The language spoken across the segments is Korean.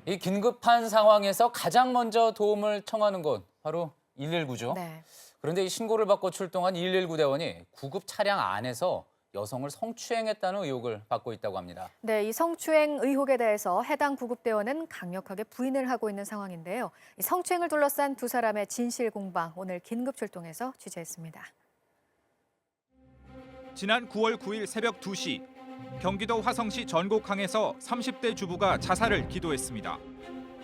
이 긴급한 상황에서 가장 먼저 도움을 청하는 곳 바로 119죠. 네. 그런데 이 신고를 받고 출동한 119 대원이 구급 차량 안에서 여성을 성추행했다는 의혹을 받고 있다고 합니다. 네, 이 성추행 의혹에 대해서 해당 구급대원은 강력하게 부인을 하고 있는 상황인데요. 이 성추행을 둘러싼 두 사람의 진실 공방 오늘 긴급 출동해서 취재했습니다. 지난 9월 9일 새벽 2시 경기도 화성시 전곡항에서 30대 주부가 자살을 기도했습니다.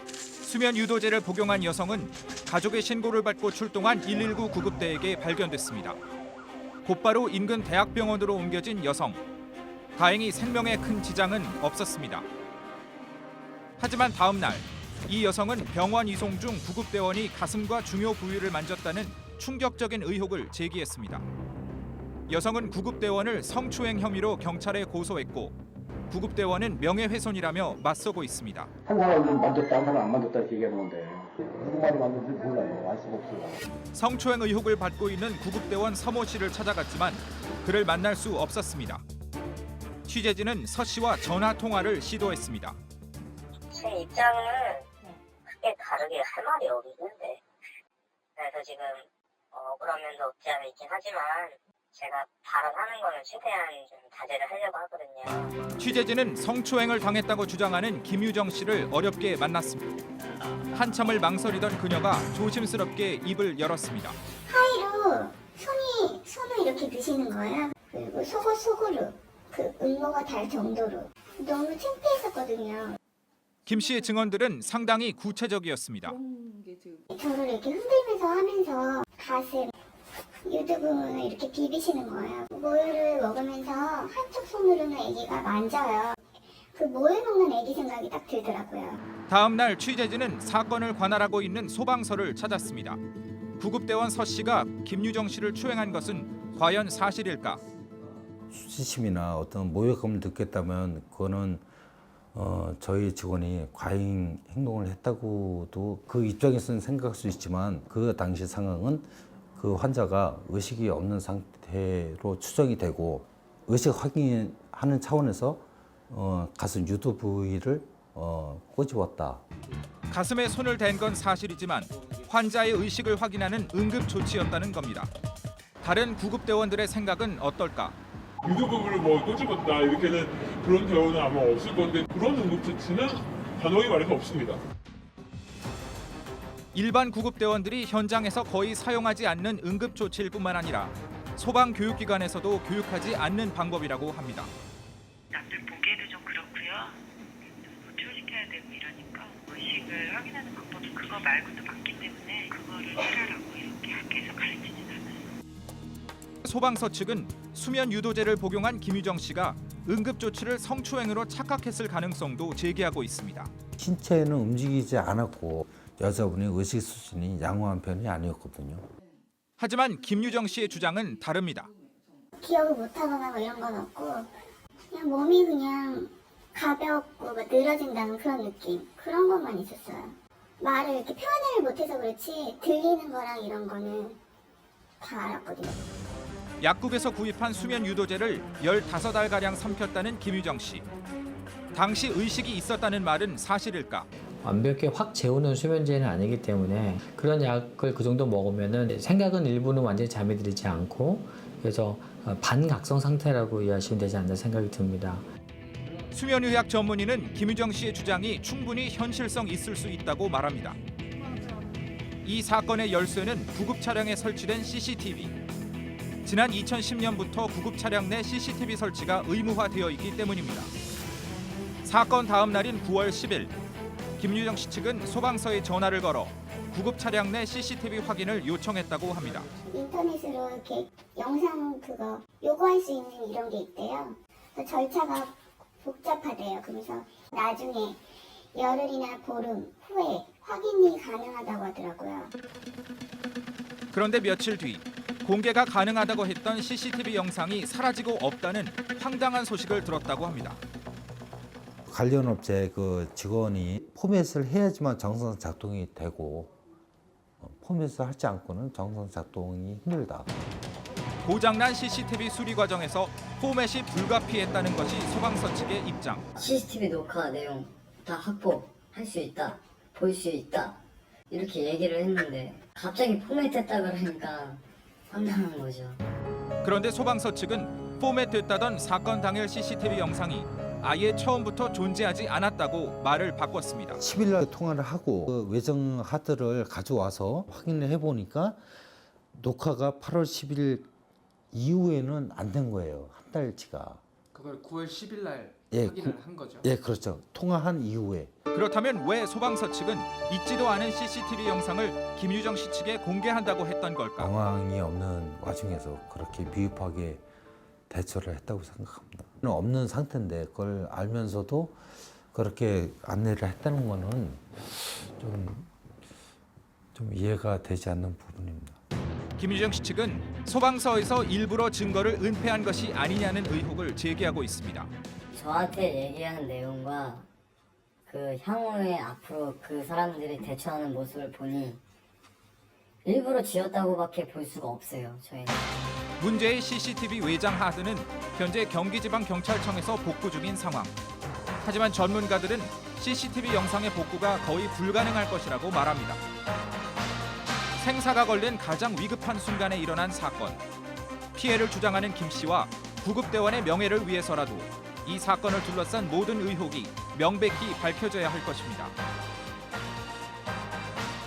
수면 유도제를 복용한 여성은 가족의 신고를 받고 출동한 119 구급대에게 발견됐습니다. 곧바로 인근 대학병원으로 옮겨진 여성. 다행히 생명에 큰 지장은 없었습니다. 하지만 다음 날 이 여성은 병원 이송 중 구급대원이 가슴과 중요 부위를 만졌다는 충격적인 의혹을 제기했습니다. 여성은 구급대원을 성추행 혐의로 경찰에 고소했고 구급대원은 명예훼손이라며 맞서고 있습니다. 한 사람은 만졌다, 한 사람은 안 만졌다 이렇게 얘기하는데 누구 말이 맞는지 몰라요. 알 수가 없어요. 성추행 의혹을 받고 있는 구급대원 서모 씨를 찾아갔지만 그를 만날 수 없었습니다. 취재진은 서 씨와 전화 통화를 시도했습니다. 제 입장은 크게 다르게 할 말이 없는데 그래서 지금 억울한 면도 없지 않아 있긴 하지만 제가 발언하는 거는 최대한 좀 자제를 하려고 하거든요. 취재진은 성추행을 당했다고 주장하는 김유정 씨를 어렵게 만났습니다. 한참을 망설이던 그녀가 조심스럽게 입을 열었습니다. 하이로 손을 이렇게 드시는 거야. 그리고 속으로 그 음모가 달 정도로 너무 창피했었거든요. 김 씨의 증언들은 상당히 구체적이었습니다. 저를 이렇게 흔들면서 하면서 가슴, 유두부분을 이렇게 비비시는 거예요. 모유를 먹으면서 한쪽 손으로는 아기가 만져요. 그 모유 먹는 아기 생각이 딱 들더라고요. 다음 날 취재진은 사건을 관할하고 있는 소방서를 찾았습니다. 구급대원 서 씨가 김유정 씨를 추행한 것은 과연 사실일까? 수치심이나 어떤 모욕감을 느꼈다면 그거는 저희 직원이 과잉 행동을 했다고도 그 입장에서는 생각할 수 있지만 그 당시 상황은 그 환자가 의식이 없는 상태로 추정이 되고 의식 확인하는 차원에서 가슴 유도 부위를 꼬집었다. 가슴에 손을 댄 건 사실이지만 환자의 의식을 확인하는 응급 조치였다는 겁니다. 다른 구급대원들의 생각은 어떨까? 유두부분을 꼬집었다 이렇게는 그런 대우는 아마 없을 건데 그런 응급처치는 단호히 말해서 없습니다. 일반 구급대원들이 현장에서 거의 사용하지 않는 응급조치일 뿐만 아니라 소방교육기관에서도 교육하지 않는 방법이라고 합니다. 남들 보기에도 좀 그렇고요. 노출시켜야 되고 이러니까 의식을 확인하는 방법은 그거 말고도 많기 때문에 그거를 해라라고 이렇게 학교에서 가르치진 않아요. 소방서 측은 수면 유도제를 복용한 김유정 씨가 응급조치를 성추행으로 착각했을 가능성도 제기하고 있습니다. 신체는 움직이지 않았고 여자분이 의식 수준이 양호한 편이 아니었거든요. 하지만 김유정 씨의 주장은 다릅니다. 기억을 못하거나 뭐 이런 건 없고 그냥 몸이 그냥 가볍고 늘어진다는 그런 느낌. 그런 것만 있었어요. 말을 이렇게 표현을 못해서 그렇지 들리는 거랑 이런 거는 다 알았거든요. 약국에서 구입한 수면 유도제를 15알가량 삼켰다는 김유정 씨. 당시 의식이 있었다는 말은 사실일까? 완벽히 확 재우는 수면제는 아니기 때문에 그런 약을 그 정도 먹으면은 생각은 일부는 완전히 잠이 들지 않고 그래서 반각성 상태라고 이해하시면 되지 않나 생각이 듭니다. 수면의학 전문의는 김유정 씨의 주장이 충분히 현실성 있을 수 있다고 말합니다. 이 사건의 열쇠는 구급 차량에 설치된 CCTV. 지난 2010년부터 구급 차량 내 CCTV 설치가 의무화되어 있기 때문입니다. 사건 다음 날인 9월 10일 김유정 씨 측은 소방서에 전화를 걸어 구급 차량 내 CCTV 확인을 요청했다고 합니다. 인터넷으로 이렇게 영상 그거 요구할 수 있는 이런 게 있대요. 그래서 절차가 복잡하대요. 그래서 나중에 열흘이나 보름 후에 확인이 가능하다고 하더라고요. 그런데 며칠 뒤 공개가 가능하다고 했던 CCTV 영상이 사라지고 없다는 황당한 소식을 들었다고 합니다. 관련 업체 그 직원이 포맷을 해야지만 정상 작동이 되고 포맷을 하지 않고는 정상 작동이 힘들다. 고장난 CCTV 수리 과정에서 포맷이 불가피했다는 것이 소방서 측의 입장. CCTV 녹화 내용 다 확보 할 수 있다, 볼 수 있다 이렇게 얘기를 했는데 갑자기 포맷됐다 그러니까 황당한 거죠. 그런데 소방서 측은 포맷됐다던 사건 당일 CCTV 영상이 아예 처음부터 존재하지 않았다고 말을 바꿨습니다. 10일 날 통화를 하고 그 외정 하드를 가져와서 확인을 해보니까 녹화가 8월 10일 이후에는 안 된 거예요. 한 달치가. 그걸 9월 10일 날 예, 확인을 한 거죠. 예, 그렇죠. 통화한 이후에. 그렇다면 왜 소방서 측은 있지도 않은 CCTV 영상을 김유정 씨 측에 공개한다고 했던 걸까? 정황이 없는 와중에서 그렇게 미흡하게 대처를 했다고 생각합니다. 없는 상태인데 그걸 알면서도 그렇게 안내를 했다는 거는 좀 이해가 되지 않는 부분입니다. 김유정 씨 측은 소방서에서 일부러 증거를 은폐한 것이 아니냐는 의혹을 제기하고 있습니다. 저한테 얘기한 내용과 그 향후에 앞으로 그 사람들이 대처하는 모습을 보니 일부러 지었다고밖에 볼 수가 없어요. 저희는. 문제의 CCTV 외장 하드는 현재 경기지방경찰청에서 복구 중인 상황. 하지만 전문가들은 CCTV 영상의 복구가 거의 불가능할 것이라고 말합니다. 생사가 걸린 가장 위급한 순간에 일어난 사건. 피해를 주장하는 김 씨와 구급대원의 명예를 위해서라도 이 사건을 둘러싼 모든 의혹이 명백히 밝혀져야 할 것입니다.